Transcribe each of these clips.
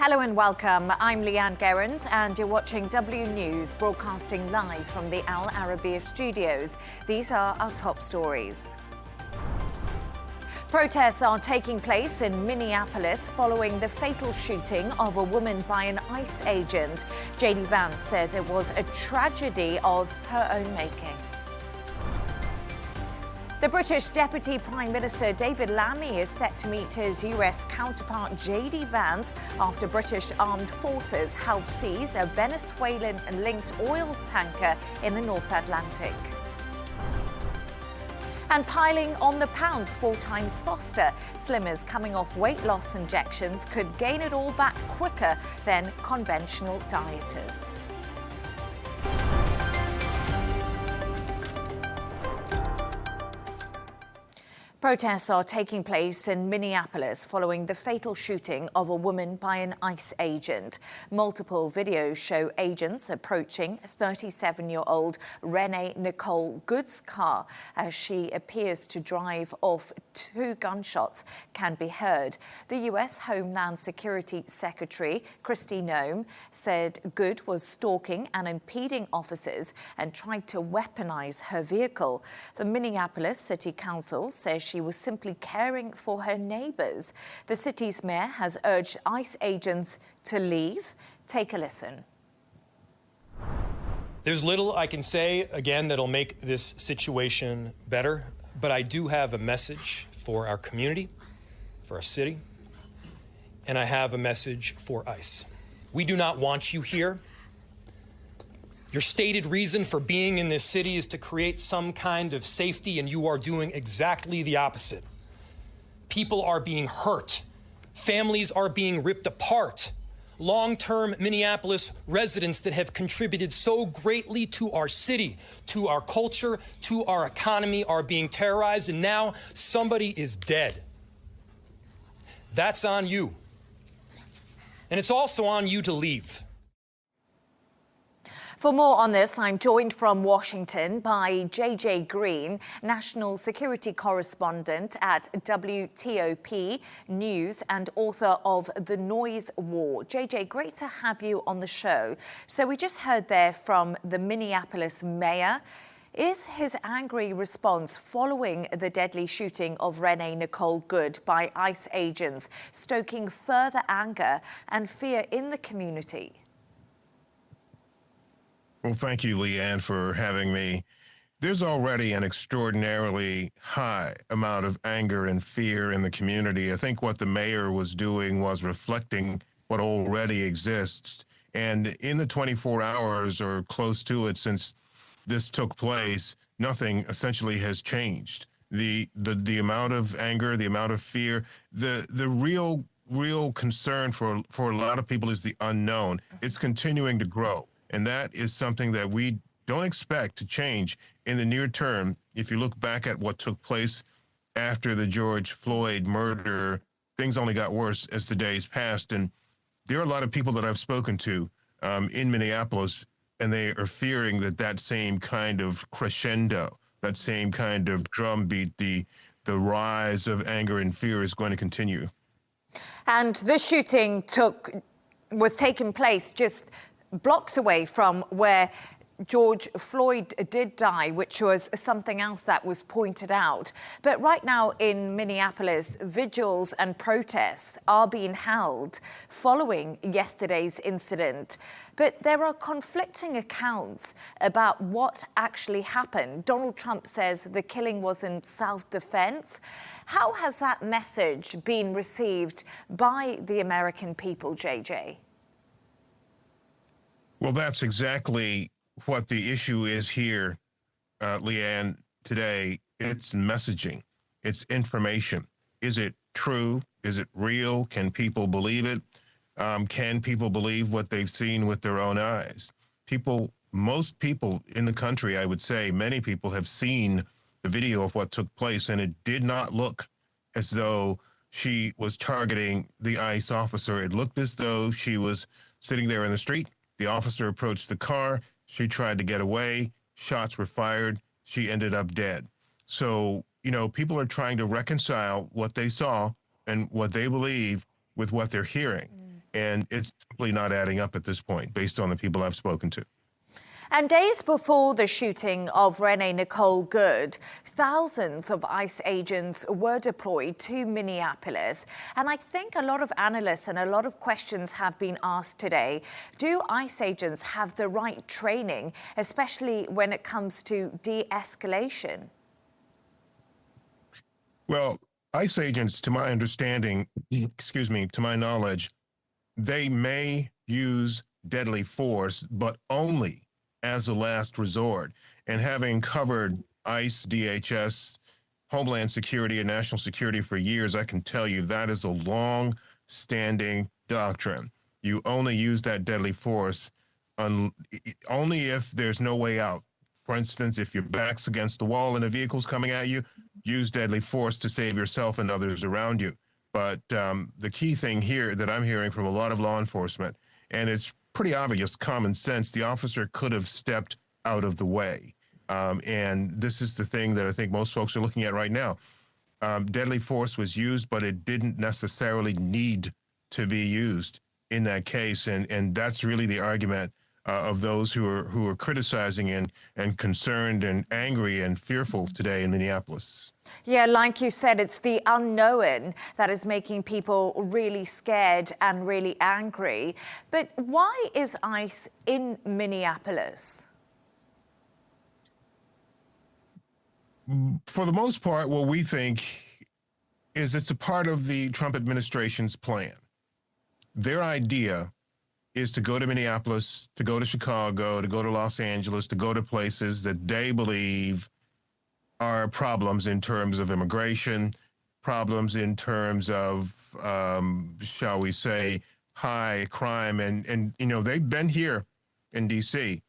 Hello and welcome. I'm Leigh-Ann Gerrans and you're watching W News, broadcasting live from the Al Arabiya studios. These are our top stories. Protests are taking place in Minneapolis following the fatal shooting of a woman by an ICE agent. JD Vance says it was a tragedy of her own making. The British Deputy Prime Minister David Lammy is set to meet his US counterpart JD Vance after British armed forces helped seize a Venezuelan-linked oil tanker in the North Atlantic. And piling on the pounds 4 times faster, slimmers coming off weight loss injections could gain it all back quicker than conventional dieters. Protests are taking place in Minneapolis following the fatal shooting of a woman by an ICE agent. Multiple videos show agents approaching 37-year-old Renee Nicole Good's car as she appears to drive off. 2 gunshots can be heard. The U.S. Homeland Security Secretary Kristi Noem said Good was stalking and impeding officers and tried to weaponize her vehicle. The Minneapolis City Council says she was simply caring for her neighbors. The city's mayor has urged ICE agents to leave. Take a listen. There's little I can say, again, that'll make this situation better, but I do have a message for our community, for our city, and I have a message for ICE. We do not want you here. Your stated reason for being in this city is to create some kind of safety, and you are doing exactly the opposite. People are being hurt. Families are being ripped apart. Long-term Minneapolis residents that have contributed so greatly to our city, to our culture, to our economy are being terrorized, and now somebody is dead. That's on you. And it's also on you to leave. For more on this, I'm joined from Washington by JJ Green, National Security Correspondent at WTOP News and author of The Noise War. JJ, great to have you on the show. So we just heard there from the Minneapolis mayor. Is his angry response following the deadly shooting of Renee Nicole Good by ICE agents stoking further anger and fear in the community? Well, thank you, Leigh-Ann, for having me. There's already an extraordinarily high amount of anger and fear in the community. I think what the mayor was doing was reflecting what already exists. And in the 24 hours or close to it since this took place, nothing essentially has changed. The amount of anger, the amount of fear, the real concern for a lot of people is the unknown. It's continuing to grow. And that is something that we don't expect to change in the near term. If you look back at what took place after the George Floyd murder, things only got worse as the days passed. And there are a lot of people that I've spoken to in Minneapolis, and they are fearing that same kind of crescendo, that same kind of drumbeat, the rise of anger and fear is going to continue. And this shooting was taking place just blocks away from where George Floyd did die, which was something else that was pointed out. But right now in Minneapolis, vigils and protests are being held following yesterday's incident. But there are conflicting accounts about what actually happened. Donald Trump says the killing was in self-defense. How has that message been received by the American people, JJ? Well, that's exactly what the issue is here, Leigh-Ann, today. It's messaging. It's information. Is it true? Is it real? Can people believe it? Can people believe what they've seen with their own eyes? Most people in the country, I would say, many people have seen the video of what took place, and it did not look as though she was targeting the ICE officer. It looked as though she was sitting there in the street. The officer approached the car. She tried to get away. Shots were fired. She ended up dead. So, people are trying to reconcile what they saw and what they believe with what they're hearing. And it's simply not adding up at this point, based on the people I've spoken to. And days before the shooting of Renee Nicole Good, thousands of ICE agents were deployed to Minneapolis. And I think a lot of analysts and a lot of questions have been asked today. Do ICE agents have the right training, especially when it comes to de-escalation? Well, ICE agents, to my understanding, to my knowledge, they may use deadly force, but only as a last resort. And having covered ICE, DHS, Homeland Security, and National Security for years, I can tell you that is a long-standing doctrine. You only use that deadly force only if there's no way out. For instance, if your back's against the wall and a vehicle's coming at you, use deadly force to save yourself and others around you. But the key thing here that I'm hearing from a lot of law enforcement, and it's pretty obvious common sense, the officer could have stepped out of the way. And this is the thing that I think most folks are looking at right now. Deadly force was used, but it didn't necessarily need to be used in that case. And that's really the argument of those who are criticizing and concerned and angry and fearful today in Minneapolis. Yeah, like you said, it's the unknown that is making people really scared and really angry. But why is ICE in Minneapolis? For the most part, what we think is it's a part of the Trump administration's plan. Their idea is to go to Minneapolis, to go to Chicago, to go to Los Angeles, to go to places that they believe are problems in terms of immigration, problems in terms of, shall we say, high crime. And you know, they've been here in D.C.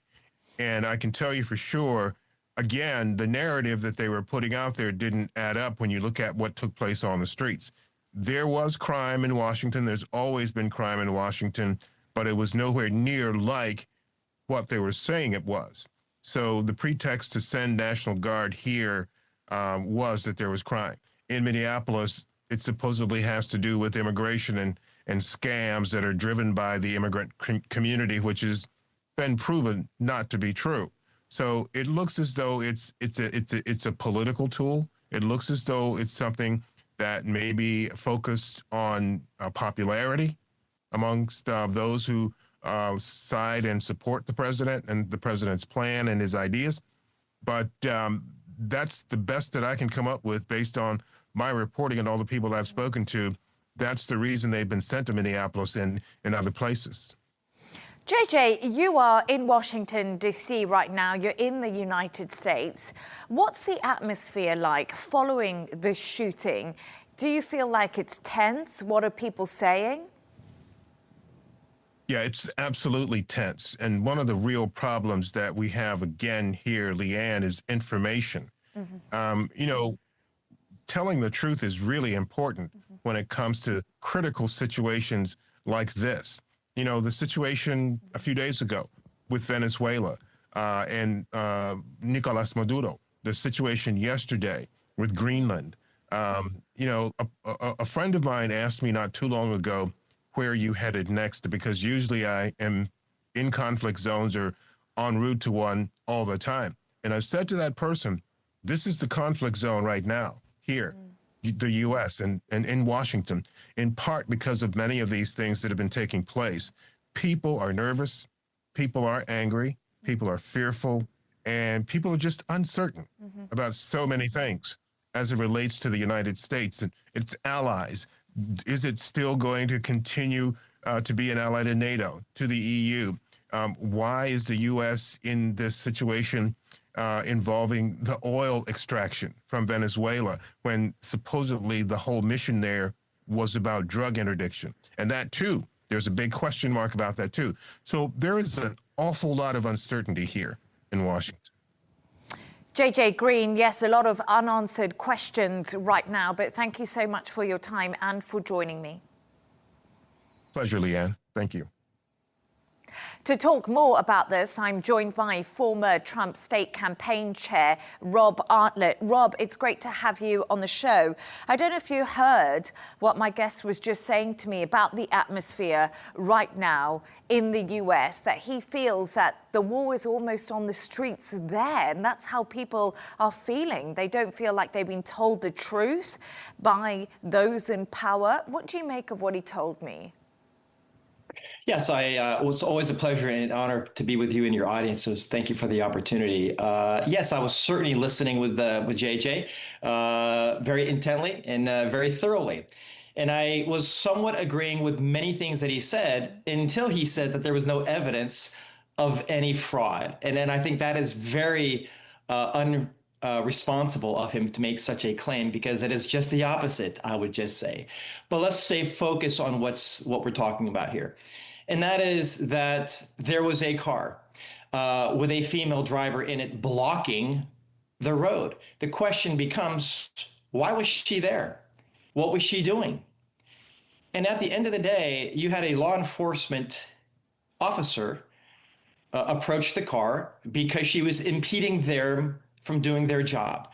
And I can tell you for sure, again, the narrative that they were putting out there didn't add up when you look at what took place on the streets. There was crime in Washington. There's always been crime in Washington, but it was nowhere near like what they were saying it was. So the pretext to send National Guard here was that there was crime. In Minneapolis, it supposedly has to do with immigration and scams that are driven by the immigrant community, which has been proven not to be true. So it looks as though it's a political tool. It looks as though it's something that may be focused on popularity amongst those who side and support the president and the president's plan and his ideas. But that's the best that I can come up with based on my reporting and all the people I've spoken to. That's the reason they've been sent to Minneapolis and other places. JJ, you are in Washington, D.C. right now. You're in the United States. What's the atmosphere like following the shooting? Do you feel like it's tense? What are people saying? Yeah, it's absolutely tense. And one of the real problems that we have again here, Leigh-Ann, is information. You know, telling the truth is really important when it comes to critical situations like this. You know, the situation a few days ago with Venezuela and Nicolas Maduro, the situation yesterday with Greenland. You know, a friend of mine asked me not too long ago, where are you headed next? Because usually I am in conflict zones or en route to one all the time. And I've said to that person, this is the conflict zone right now, here, the U.S. and in Washington, in part because of many of these things that have been taking place. People are nervous, people are angry, people are fearful, and people are just uncertain about so many things as it relates to the United States and its allies. Is it still going to continue to be an ally to NATO, to the EU? Why is the U.S. in this situation involving the oil extraction from Venezuela when supposedly the whole mission there was about drug interdiction? And that, too, there's a big question mark about that, too. So there is an awful lot of uncertainty here in Washington. JJ Green, yes, a lot of unanswered questions right now, but thank you so much for your time and for joining me. Pleasure, Leigh-Ann. Thank you. To talk more about this, I'm joined by former Trump state campaign chair, Rob Artlett. Rob, it's great to have you on the show. I don't know if you heard what my guest was just saying to me about the atmosphere right now in the US, that he feels that the war is almost on the streets there, and that's how people are feeling. They don't feel like they've been told the truth by those in power. What do you make of what he told me? Yes, it was always a pleasure and honor to be with you and your audiences. Thank you for the opportunity. Yes, I was certainly listening with JJ very intently and very thoroughly. And I was somewhat agreeing with many things that he said until he said that there was no evidence of any fraud. And then I think that is very responsible of him to make such a claim, because it is just the opposite, I would just say. But let's stay focused on what we're talking about here. And that is that there was a car with a female driver in it blocking the road. The question becomes, why was she there? What was she doing? And at the end of the day, you had a law enforcement officer approach the car because she was impeding them from doing their job.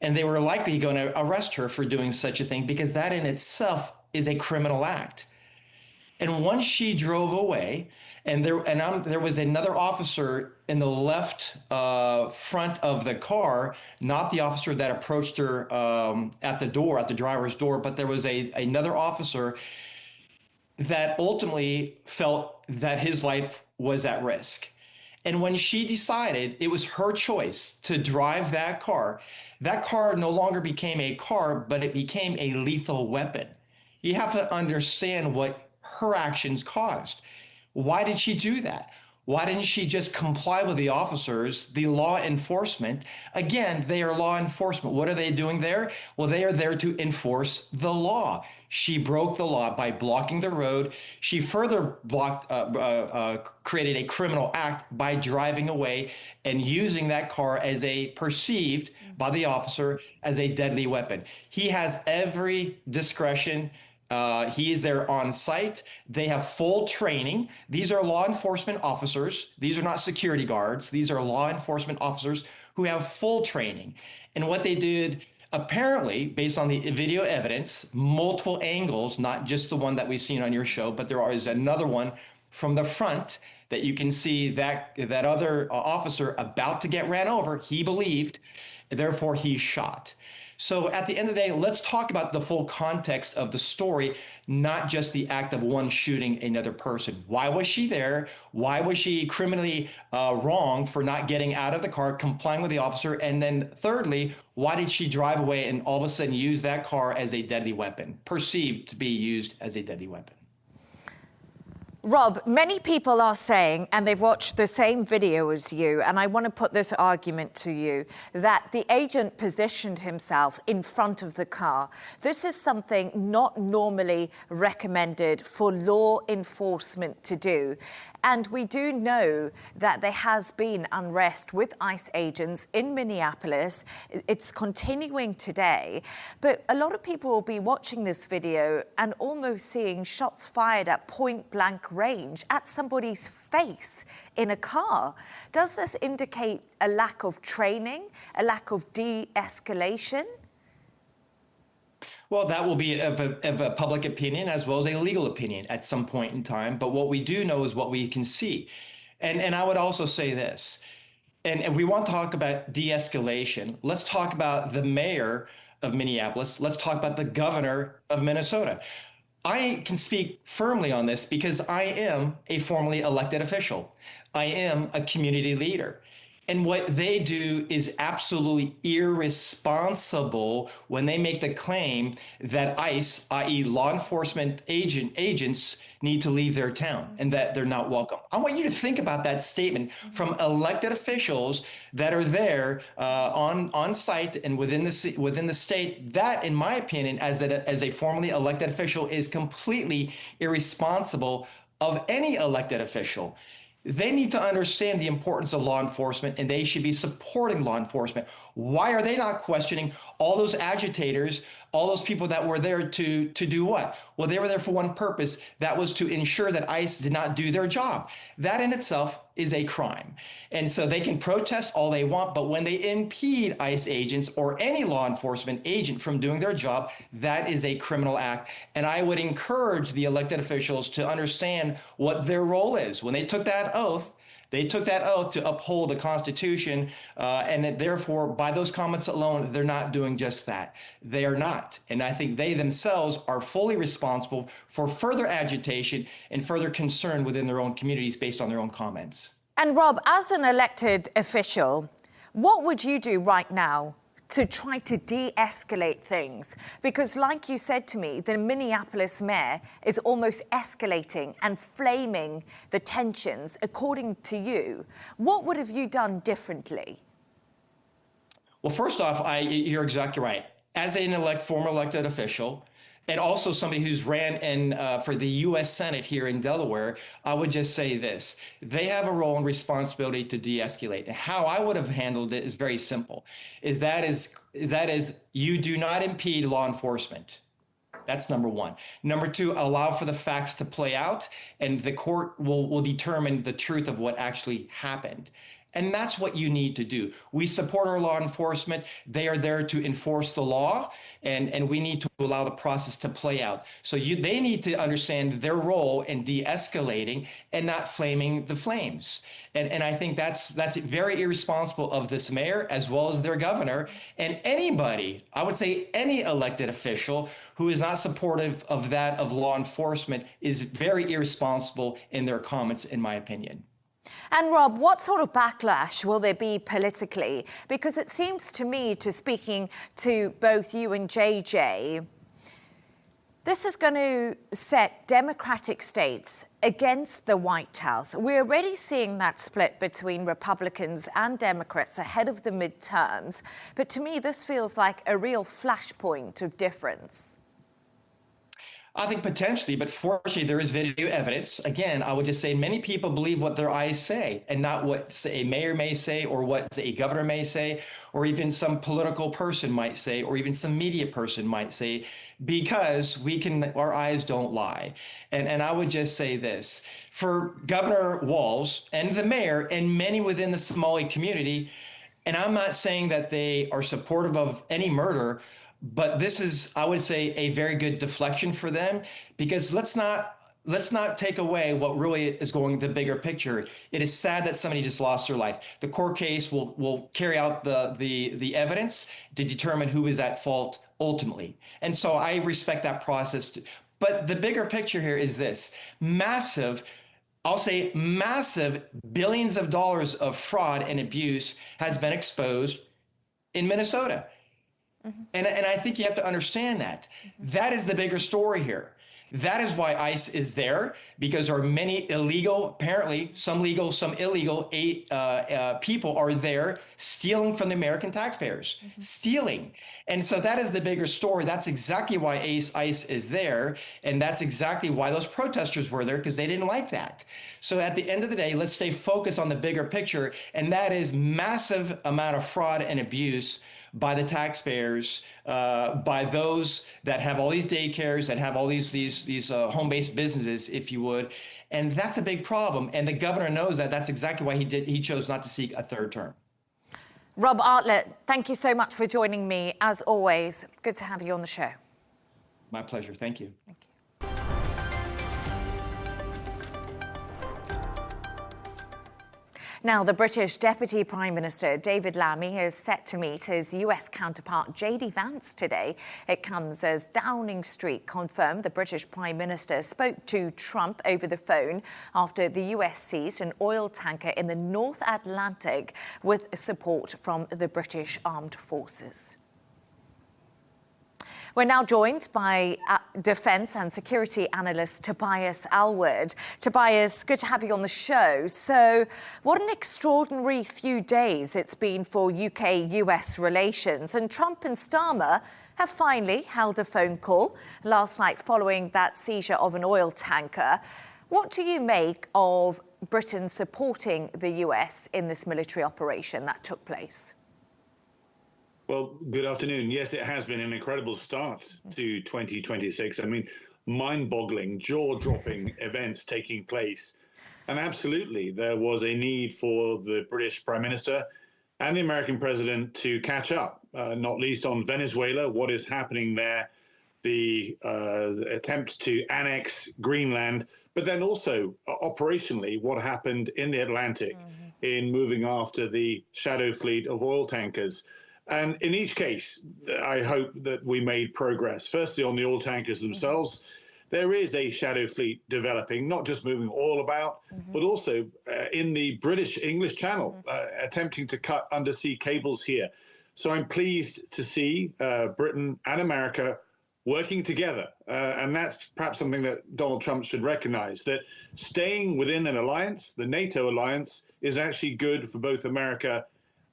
And they were likely going to arrest her for doing such a thing, because that in itself is a criminal act. And once she drove away, and there was another officer in the left front of the car, not the officer that approached her at the driver's door, but there was another officer that ultimately felt that his life was at risk. And when she decided it was her choice to drive that car no longer became a car, but it became a lethal weapon. You have to understand what her actions caused. Why did she do that? Why didn't she just comply with the officers, the law enforcement? Again, they are law enforcement. What are they doing there? Well, they are there to enforce the law. She broke the law by blocking the road. She further created a criminal act by driving away and using that car as perceived by the officer as a deadly weapon. He has every discretion. He is there on site. They have full training. These are law enforcement officers. These are not security guards. These are law enforcement officers who have full training. And what they did, apparently, based on the video evidence, multiple angles, not just the one that we've seen on your show, but there is another one from the front that you can see that other officer about to get ran over, he believed, therefore he shot. So at the end of the day, let's talk about the full context of the story, not just the act of one shooting another person. Why was she there? Why was she criminally wrong for not getting out of the car, complying with the officer? And then thirdly, why did she drive away and all of a sudden use that car as a deadly weapon, perceived to be used as a deadly weapon? Rob, many people are saying, and they've watched the same video as you, and I want to put this argument to you, that the agent positioned himself in front of the car. This is something not normally recommended for law enforcement to do. And we do know that there has been unrest with ICE agents in Minneapolis. It's continuing today. But a lot of people will be watching this video and almost seeing shots fired at point-blank range at somebody's face in a car. Does this indicate a lack of training, a lack of de-escalation? Well, that will be of a public opinion as well as a legal opinion at some point in time. But what we do know is what we can see. And I would also say this, and if we want to talk about de-escalation, let's talk about the mayor of Minneapolis. Let's talk about the governor of Minnesota. I can speak firmly on this because I am a formally elected official. I am a community leader. And what they do is absolutely irresponsible when they make the claim that ICE, i.e. law enforcement agents, need to leave their town and that they're not welcome. I want you to think about that statement from elected officials that are there on site and within the state. That, in my opinion, as a formally elected official, is completely irresponsible of any elected official. They need to understand the importance of law enforcement, and they should be supporting law enforcement. Why are they not questioning all those agitators All those people that were there to do what? Well, they were there for one purpose. That was to ensure that ICE did not do their job. That in itself is a crime. And so they can protest all they want, but when they impede ICE agents or any law enforcement agent from doing their job, that is a criminal act. And I would encourage the elected officials to understand what their role is. When they took that oath, to uphold the Constitution, and that therefore, by those comments alone, they're not doing just that. They are not. And I think they themselves are fully responsible for further agitation and further concern within their own communities based on their own comments. And Rob, as an elected official, what would you do right now to try to de-escalate things? Because like you said to me, the Minneapolis mayor is almost escalating and flaming the tensions, according to you. What would have you done differently? Well, first off, you're exactly right. As an former elected official, and also somebody who's ran for the U.S. Senate here in Delaware, I would just say this. They have a role and responsibility to de-escalate. How I would have handled it is very simple. That is, you do not impede law enforcement. That's number one. Number two, allow for the facts to play out, and the court will determine the truth of what actually happened. And that's what you need to do. We support our law enforcement. They are there to enforce the law, and we need to allow the process to play out. So they need to understand their role in de-escalating and not flaming the flames. And I think that's very irresponsible of this mayor as well as their governor and anybody, I would say any elected official who is not supportive of that of law enforcement is very irresponsible in their comments, in my opinion. And Rob, what sort of backlash will there be politically? Because it seems to me, to speaking to both you and JJ, this is going to set Democratic states against the White House. We're already seeing that split between Republicans and Democrats ahead of the midterms. But to me, this feels like a real flashpoint of difference. I think potentially, but fortunately, there is video evidence. Again, I would just say many people believe what their eyes say and not what, say, a mayor may say or what a governor may say or even some political person might say or even some media person might say, because our eyes don't lie. And I would just say this. For Governor Walz and the mayor and many within the Somali community, and I'm not saying that they are supportive of any murder, but this is, I would say, a very good deflection for them, because let's not take away what really is going the bigger picture. It is sad that somebody just lost their life. The court case will carry out the evidence to determine who is at fault ultimately. And so I respect that process. But the bigger picture here is this: massive, I'll say massive billions of dollars of fraud and abuse has been exposed in Minnesota. Mm-hmm. And I think you have to understand that. Mm-hmm. That is the bigger story here. That is why ICE is there, because there are many illegal, apparently some legal, some illegal people are there stealing from the American taxpayers, mm-hmm. stealing. And so that is the bigger story. That's exactly why ICE is there. And that's exactly why those protesters were there, because they didn't like that. So at the end of the day, let's stay focused on the bigger picture. And that is massive amount of fraud and abuse by the taxpayers, by those that have all these daycares, that have all these home-based businesses, if you would. And that's a big problem. And the governor knows that. That's exactly why he chose not to seek a third term. Rob Artlett, thank you so much for joining me. As always, good to have you on the show. My pleasure. Thank you. Thank you. Now, the British Deputy Prime Minister, David Lammy, is set to meet his US counterpart, J.D. Vance, today. It comes as Downing Street confirmed the British Prime Minister spoke to Trump over the phone after the US seized an oil tanker in the North Atlantic with support from the British Armed Forces. We're now joined by defence and security analyst Tobias Ellwood. Tobias, good to have you on the show. So, what an extraordinary few days it's been for UK-US relations. And Trump and Starmer have finally held a phone call last night following that seizure of an oil tanker. What do you make of Britain supporting the US in this military operation that took place? Well, good afternoon. Yes, it has been an incredible start to 2026. I mean, mind-boggling, jaw-dropping events taking place. And absolutely, there was a need for the British Prime Minister and the American President to catch up, not least on Venezuela, what is happening there, the attempts to annex Greenland, but then also operationally what happened in the Atlantic in moving after the shadow fleet of oil tankers. And in each case, I hope that we made progress. Firstly, on the oil tankers themselves, there is a shadow fleet developing, not just moving oil about, but also in the British English Channel, attempting to cut undersea cables here. So I'm pleased to see Britain and America working together. And that's perhaps something that Donald Trump should recognize, that staying within an alliance, the NATO alliance, is actually good for both America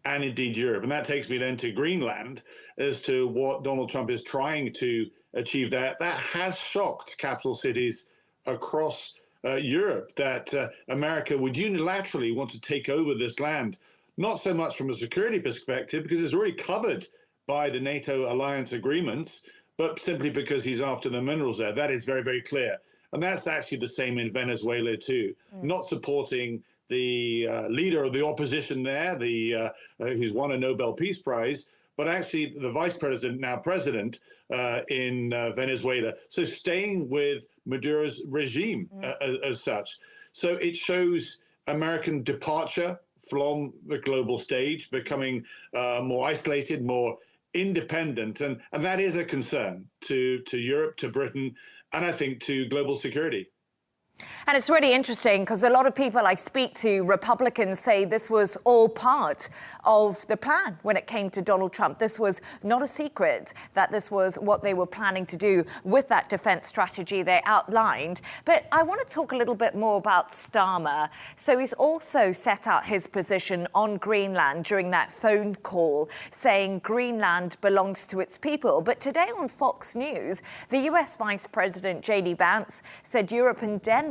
and indeed Europe. And that takes me then to Greenland as to what Donald Trump is trying to achieve there. That has shocked capital cities across Europe, that America would unilaterally want to take over this land, not so much from a security perspective, because it's already covered by the NATO alliance agreements, but simply because he's after the minerals there. That is very, very clear. And that's actually the same in Venezuela too. Not supporting the leader of the opposition there, who's won a Nobel Peace Prize, but actually the vice president, now president, in Venezuela. So staying with Maduro's regime as such. So it shows American departure from the global stage, becoming more isolated, more independent. And that is a concern to Europe, to Britain, and I think to global security. And it's really interesting because a lot of people I speak to, Republicans, say this was all part of the plan when it came to Donald Trump. This was not a secret that this was what they were planning to do with that defense strategy they outlined. But I want to talk a little bit more about Starmer. So he's also set out his position on Greenland during that phone call, saying Greenland belongs to its people. But today on Fox News, the US Vice President J.D. Vance said Europe and Denmark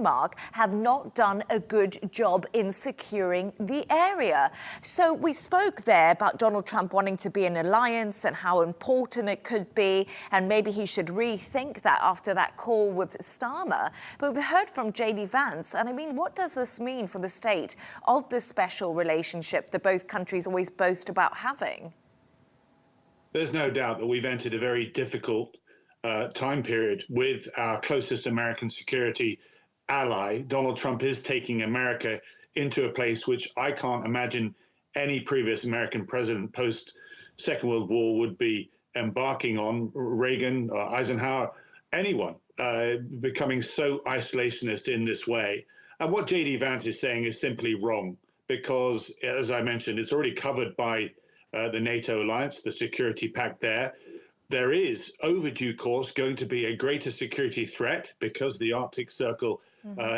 have not done a good job in securing the area. So we spoke there about Donald Trump wanting to be an alliance and how important it could be, and maybe he should rethink that after that call with Starmer. But we've heard from J.D. Vance, and I mean, what does this mean for the state of the special relationship that both countries always boast about having? There's no doubt that we've entered a very difficult time period with our closest American security ally. Donald Trump is taking America into a place which I can't imagine any previous American president post Second World War would be embarking on. Reagan, Eisenhower, anyone becoming so isolationist in this way. And what J.D. Vance is saying is simply wrong, because, as I mentioned, it's already covered by the NATO alliance, the security pact there. There is, over due course, going to be a greater security threat because the Arctic Circle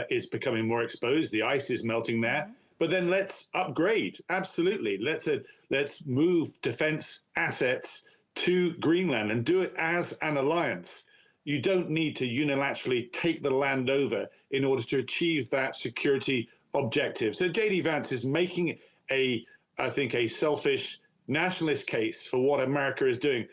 is becoming more exposed. The ice is melting there. But then let's upgrade. Absolutely. Let's move defense assets to Greenland and do it as an alliance. You don't need to unilaterally take the land over in order to achieve that security objective. So J.D. Vance is making I think, a selfish nationalist case for what America is doing.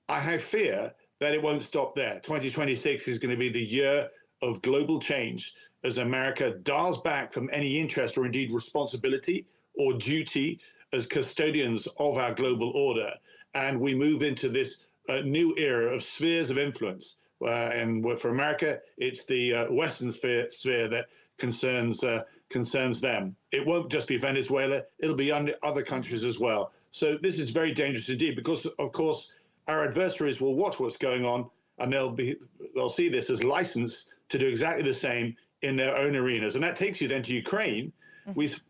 I have fear that it won't stop there. 2026 is going to be the year of global change as America dials back from any interest or indeed responsibility or duty as custodians of our global order. And we move into this new era of spheres of influence. And for America, it's the Western sphere that concerns them. It won't just be Venezuela, it'll be other countries as well. So this is very dangerous indeed, because of course, our adversaries will watch what's going on, and they'll see this as license to do exactly the same in their own arenas. And that takes you then to Ukraine. We've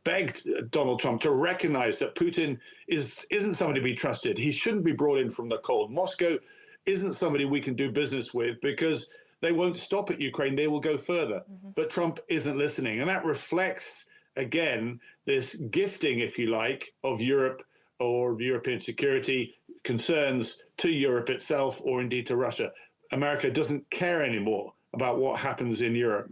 begged Donald Trump to recognize that Putin isn't somebody to be trusted. He shouldn't be brought in from the cold. Moscow isn't somebody we can do business with, because they won't stop at Ukraine. They will go further. But Trump isn't listening. And that reflects, again, this gifting, if you like, of Europe or European security concerns to Europe itself, or indeed to Russia. America doesn't care anymore about what happens in Europe.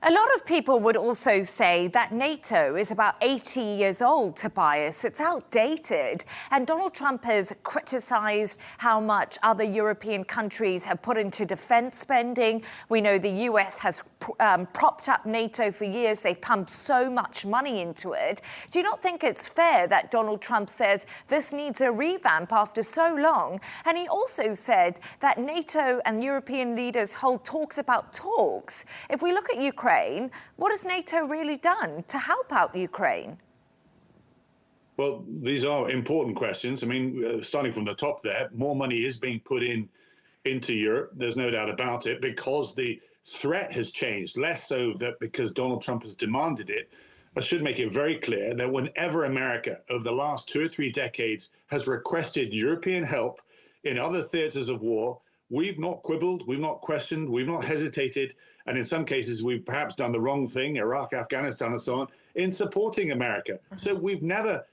A lot of people would also say that NATO is about 80 years old, Tobias. It's outdated. And Donald Trump has criticised how much other European countries have put into defence spending. We know the US has propped up NATO for years. They've pumped so much money into it. Do you not think it's fair that Donald Trump says this needs a revamp after so long? And he also said that NATO and European leaders hold talks about talks. If we look at Ukraine, what has NATO really done to help out Ukraine? Well, these are important questions. I mean, starting from the top there, more money is being put into Europe. There's no doubt about it, because the threat has changed, less so that because Donald Trump has demanded it. I should make it very clear that whenever America, over the last 2 or 3 decades, has requested European help in other theaters of war, we've not quibbled, we've not questioned, we've not hesitated, and in some cases we've perhaps done the wrong thing, Iraq, Afghanistan, and so on, in supporting America. So we've never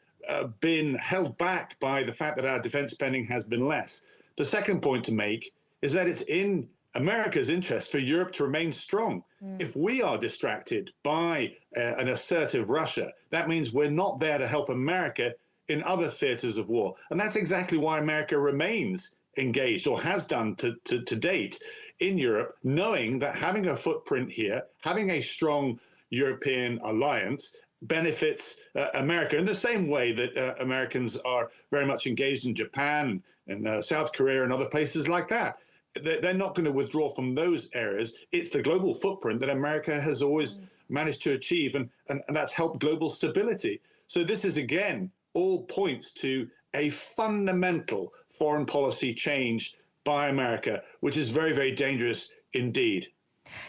been held back by the fact that our defense spending has been less. The second point to make is that it's in America's interest for Europe to remain strong. If we are distracted by an assertive Russia, that means we're not there to help America in other theaters of war. And that's exactly why America remains engaged, or has done to date, in Europe, knowing that having a footprint here, having a strong European alliance, benefits America in the same way that Americans are very much engaged in Japan and South Korea and other places like that. They're not going to withdraw from those areas. It's the global footprint that America has always managed to achieve, and that's helped global stability. So this is, again, all points to a fundamental foreign policy change by America, which is very, very dangerous indeed.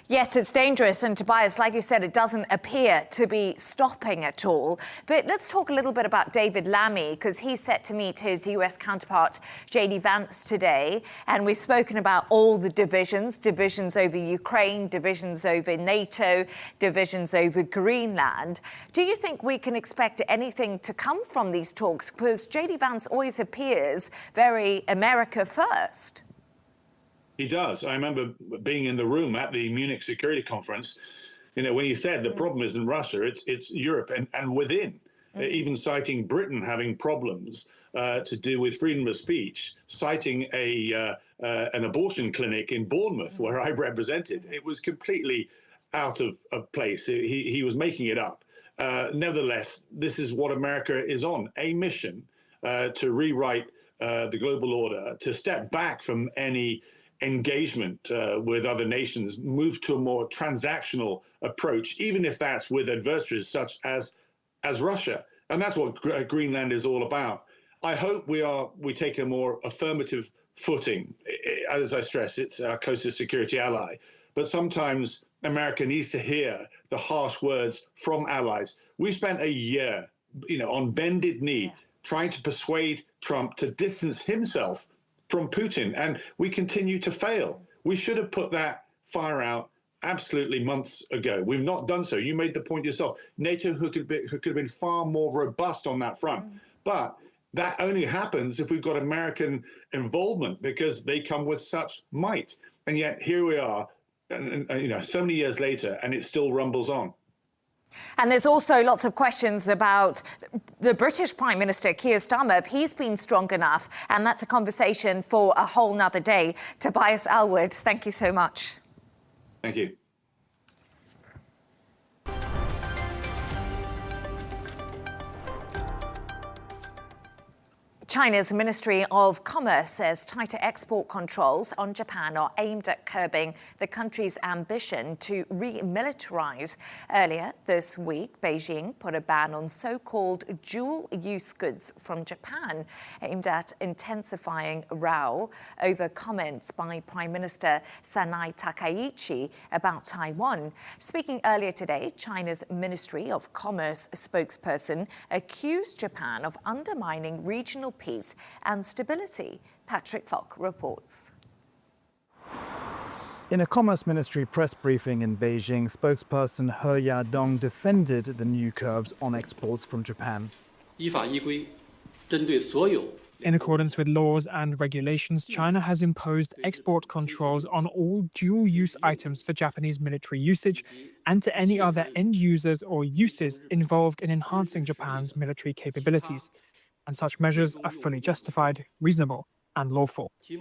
Yes, it's dangerous. And Tobias, like you said, it doesn't appear to be stopping at all. But let's talk a little bit about David Lammy, because he's set to meet his US counterpart, J.D. Vance, today. And we've spoken about all the divisions over Ukraine, divisions over NATO, divisions over Greenland. Do you think we can expect anything to come from these talks? Because J.D. Vance always appears very America first. He does. I remember being in the room at the Munich Security Conference, when he said the problem isn't Russia, it's Europe and within, even citing Britain having problems to do with freedom of speech, citing an abortion clinic in Bournemouth, where I represented. It was completely out of place. He was making it up. Nevertheless, this is what America is on, a mission to rewrite the global order, to step back from any engagement with other nations, move to a more transactional approach, even if that's with adversaries such as Russia. And that's what Greenland is all about. I hope we take a more affirmative footing. As I stress, it's our closest security ally. But sometimes America needs to hear the harsh words from allies. We spent a year, on bended knee, trying to persuade Trump to distance himself from Putin, and we continue to fail. We should have put that fire out absolutely months ago. We've not done so. You made the point yourself. NATO could have been far more robust on that front. But that only happens if we've got American involvement, because they come with such might. And yet here we are, so many years later, and it still rumbles on. And there's also lots of questions about the British Prime Minister, Keir Starmer, if he's been strong enough. And that's a conversation for a whole nother day. Tobias Ellwood, thank you so much. Thank you. China's Ministry of Commerce says tighter export controls on Japan are aimed at curbing the country's ambition to remilitarize. Earlier this week, Beijing put a ban on so-called dual-use goods from Japan, aimed at intensifying row over comments by Prime Minister Sanai Takaichi about Taiwan. Speaking earlier today, China's Ministry of Commerce spokesperson accused Japan of undermining regional peace and stability. Patrick Falk reports. In a Commerce Ministry press briefing in Beijing, spokesperson He Yadong defended the new curbs on exports from Japan. In accordance with laws and regulations, China has imposed export controls on all dual-use items for Japanese military usage and to any other end users or uses involved in enhancing Japan's military capabilities. And such measures are fully justified, reasonable, and lawful. He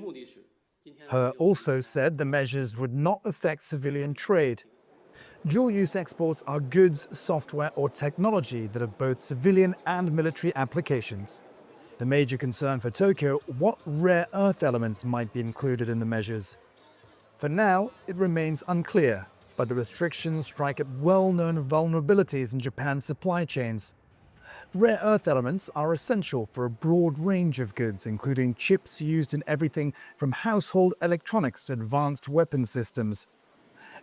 also said the measures would not affect civilian trade. Dual-use exports are goods, software, or technology that have both civilian and military applications. The major concern for Tokyo, what rare earth elements might be included in the measures. For now, it remains unclear, but the restrictions strike at well-known vulnerabilities in Japan's supply chains. Rare earth elements are essential for a broad range of goods, including chips used in everything from household electronics to advanced weapon systems.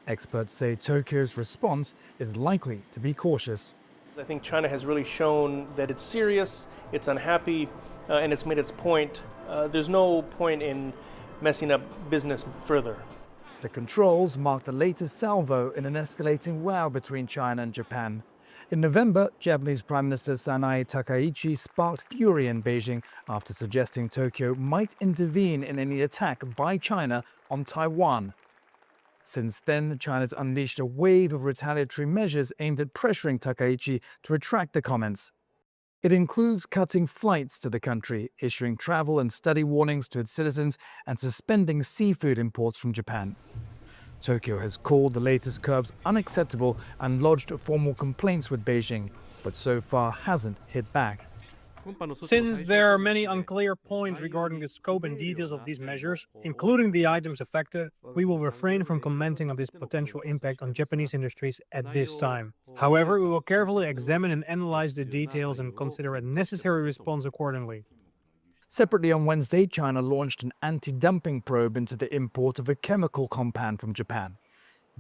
Experts say Tokyo's response is likely to be cautious. I think China has really shown that it's serious, it's unhappy, and it's made its point. There's no point in messing up business further. The controls mark the latest salvo in an escalating row between China and Japan. In November, Japanese Prime Minister Sanae Takaichi sparked fury in Beijing after suggesting Tokyo might intervene in any attack by China on Taiwan. Since then, China's unleashed a wave of retaliatory measures aimed at pressuring Takaichi to retract the comments. It includes cutting flights to the country, issuing travel and study warnings to its citizens, and suspending seafood imports from Japan. Tokyo has called the latest curbs unacceptable and lodged formal complaints with Beijing, but so far hasn't hit back. Since there are many unclear points regarding the scope and details of these measures, including the items affected, we will refrain from commenting on this potential impact on Japanese industries at this time. However, we will carefully examine and analyze the details and consider a necessary response accordingly. Separately on Wednesday, China launched an anti-dumping probe into the import of a chemical compound from Japan.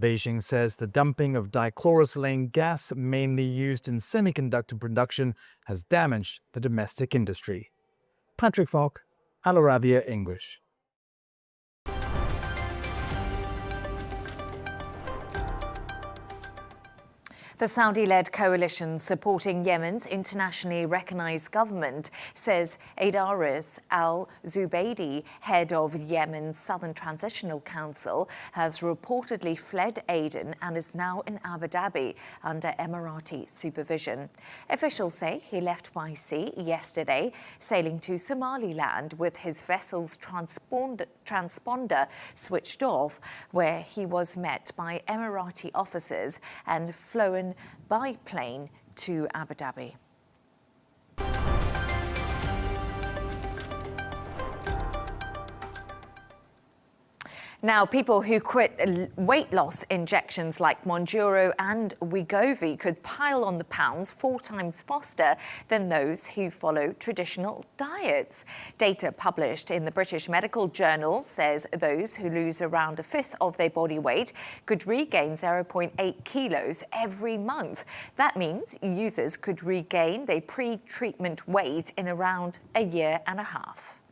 Beijing says the dumping of dichlorosilane gas, mainly used in semiconductor production, has damaged the domestic industry. Patrick Falk, Arabiya English. The Saudi-led coalition supporting Yemen's internationally recognized government says Aidaris al-Zubaydi, head of Yemen's Southern Transitional Council, has reportedly fled Aden and is now in Abu Dhabi under Emirati supervision. Officials say he left by sea yesterday, sailing to Somaliland with his vessel's transponder switched off, where he was met by Emirati officers and flown by plane to Abu Dhabi. Now, people who quit weight loss injections like Mounjaro and Wegovy could pile on the pounds 4 times faster than those who follow traditional diets. Data published in the British Medical Journal says those who lose around 1/5 of their body weight could regain 0.8 kilos every month. That means users could regain their pre-treatment weight in around a year and a half.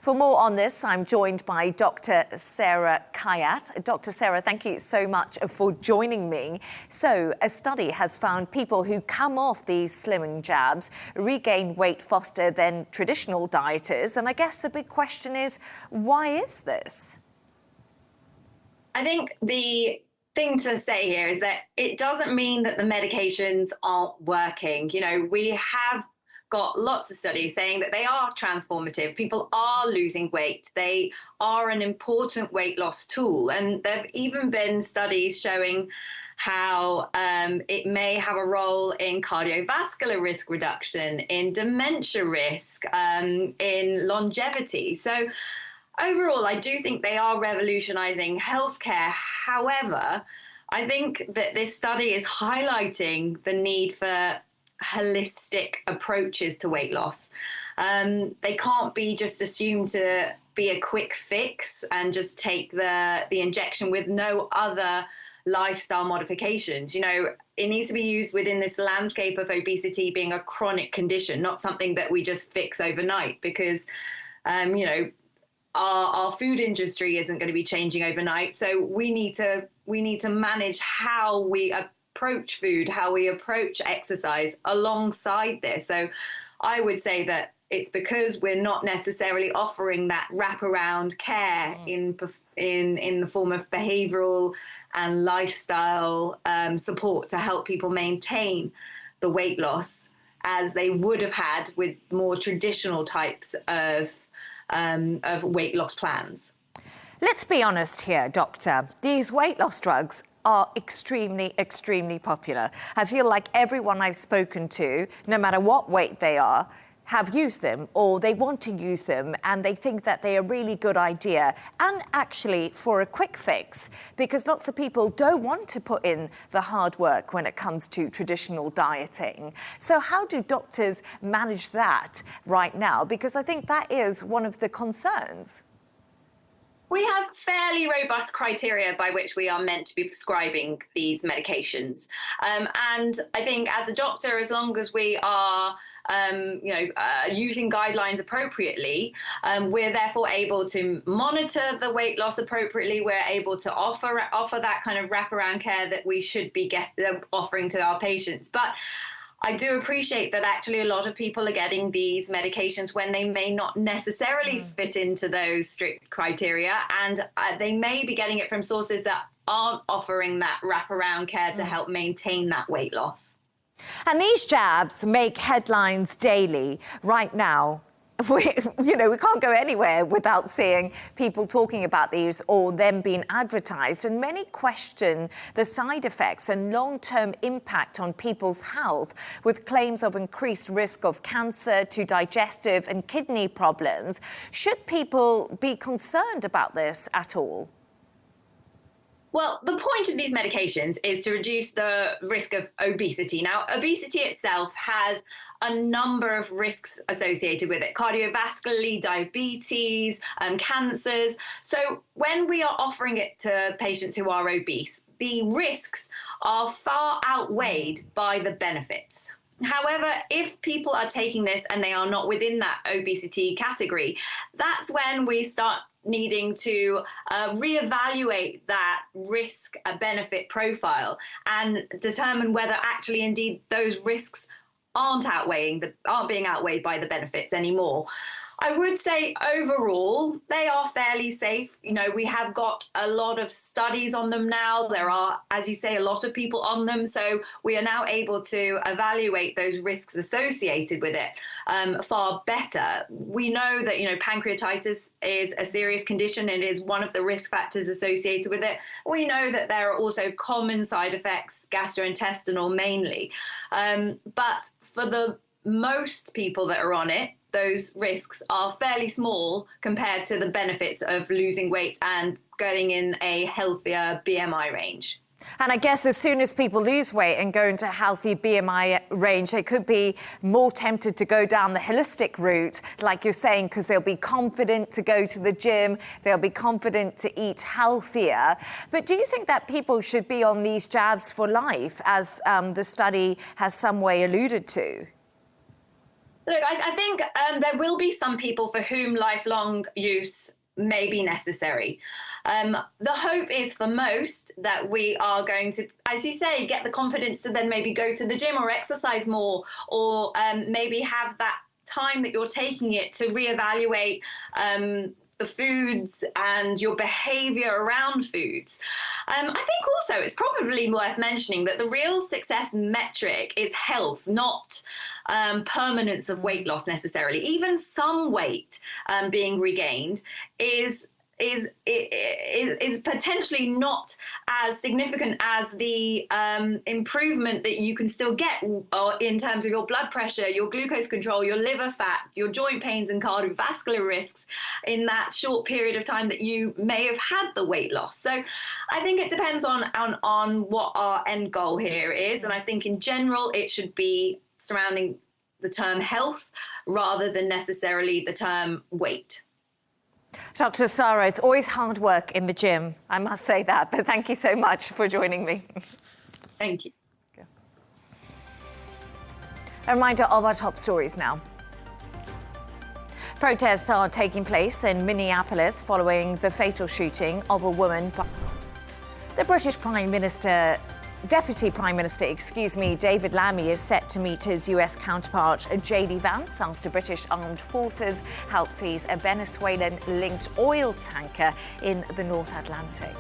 For more on this, I'm joined by Dr. Sara Kayat. Dr. Sara, thank you so much for joining me. So, a study has found people who come off these slimming jabs regain weight faster than traditional dieters. And I guess the big question is, why is this? I think the thing to say here is that it doesn't mean that the medications aren't working. You know, we have got lots of studies saying that they are transformative. People are losing weight. They are an important weight loss tool. And there have even been studies showing how it may have a role in cardiovascular risk reduction, in dementia risk, in longevity. So overall, I do think they are revolutionizing healthcare. However, I think that this study is highlighting the need for holistic approaches to weight loss. They can't be just assumed to be a quick fix and just take the injection with no other lifestyle modifications. You know, it needs to be used within this landscape of obesity being a chronic condition, not something that we just fix overnight, because, you know, our food industry isn't going to be changing overnight. So we need to manage how we approach food, how we approach exercise alongside this. So I would say that it's because we're not necessarily offering that wraparound care in the form of behavioral and lifestyle support to help people maintain the weight loss as they would have had with more traditional types of weight loss plans. Let's be honest here, Doctor. These weight loss drugs are extremely, extremely popular. I feel like everyone I've spoken to, no matter what weight they are, have used them or they want to use them and they think that they're a really good idea and actually for a quick fix, because lots of people don't want to put in the hard work when it comes to traditional dieting. So how do doctors manage that right now? Because I think that is one of the concerns. We have fairly robust criteria by which we are meant to be prescribing these medications. And I think as a doctor, as long as we are using guidelines appropriately, we're therefore able to monitor the weight loss appropriately. We're able to offer that kind of wraparound care that we should be offering to our patients. But I do appreciate that actually a lot of people are getting these medications when they may not necessarily fit into those strict criteria, and they may be getting it from sources that aren't offering that wraparound care to help maintain that weight loss. And these jabs make headlines daily right now. We can't go anywhere without seeing people talking about these or them being advertised. And many question the side effects and long-term impact on people's health, with claims of increased risk of cancer to digestive and kidney problems. Should people be concerned about this at all? Well, the point of these medications is to reduce the risk of obesity. Now, obesity itself has a number of risks associated with it: cardiovascularly, diabetes, cancers. So when we are offering it to patients who are obese, the risks are far outweighed by the benefits. However, if people are taking this and they are not within that obesity category, that's when we start needing to reevaluate that risk-benefit profile and determine whether actually indeed those risks aren't being outweighed by the benefits anymore. I would say overall, they are fairly safe. We have got a lot of studies on them now. There are, as you say, a lot of people on them. So we are now able to evaluate those risks associated with it far better. We know that, pancreatitis is a serious condition. It is one of the risk factors associated with it. We know that there are also common side effects, gastrointestinal mainly. But for the most people that are on it, those risks are fairly small compared to the benefits of losing weight and getting in a healthier BMI range. And I guess as soon as people lose weight and go into a healthy BMI range, they could be more tempted to go down the holistic route, like you're saying, because they'll be confident to go to the gym, they'll be confident to eat healthier. But do you think that people should be on these jabs for life, as the study has some way alluded to? Look, I think there will be some people for whom lifelong use may be necessary. The hope is for most that we are going to, as you say, get the confidence to then maybe go to the gym or exercise more, or maybe have that time that you're taking it to reevaluate the foods and your behavior around foods. I think also it's probably worth mentioning that the real success metric is health, not permanence of weight loss necessarily. Even some weight being regained is potentially not as significant as the improvement that you can still get in terms of your blood pressure, your glucose control, your liver fat, your joint pains and cardiovascular risks in that short period of time that you may have had the weight loss. So I think it depends on what our end goal here is. And I think in general, it should be surrounding the term health rather than necessarily the term weight. Dr. Sara, it's always hard work in the gym, I must say that, but thank you so much for joining me. Thank you. Okay. A reminder of our top stories now. Protests are taking place in Minneapolis following the fatal shooting of a woman. The British Prime Minister Deputy Prime Minister, David Lammy is set to meet his US counterpart J.D. Vance after British armed forces help seize a Venezuelan-linked oil tanker in the North Atlantic.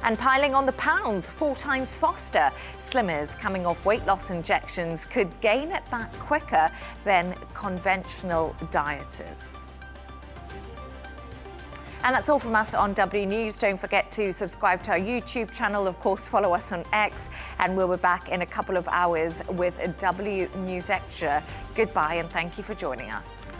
And piling on the pounds 4 times faster, slimmers coming off weight loss injections could gain it back quicker than conventional dieters. And that's all from us on W News. Don't forget to subscribe to our YouTube channel. Of course, follow us on X. And we'll be back in a couple of hours with a W News Extra. Goodbye and thank you for joining us.